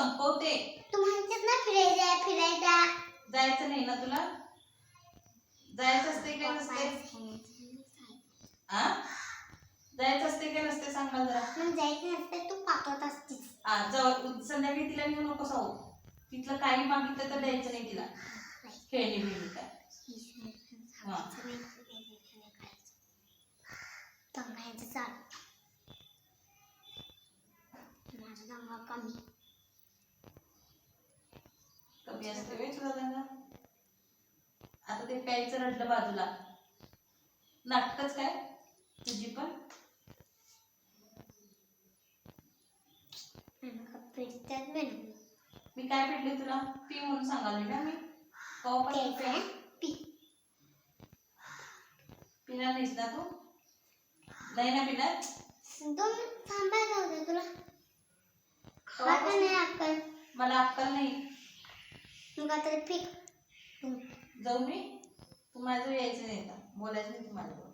संपवते. तू म्हणतेस ना फिरायचा जायचं नाही ना तुला? जायचं असते काय नसते? जायचं असते काय नसते सांग मला जरा. जायचं नसते, तू पाठवत असतीस. संध्याकाळी तिला नेऊ नको साऊ. तिथलं काही मागितलं तर द्यायचं नाही तिला. खेळणी बिळणी काय. कमी असते वेळ तुला दंगा. आता ते प्यायचं रडलं बाजूला. नाटकच काय तुझी पण. मी काय भेटले तुला? पी म्हणून सांगाले ना मी. पिणार नाहीस ना तू? नाही ना पिणार? तुला मला अक्कल नाही. मग आता पीक जाऊ मी? तू माझं यायचं नाही आता. बोलायचं नाही तू माझ्याबरोबर.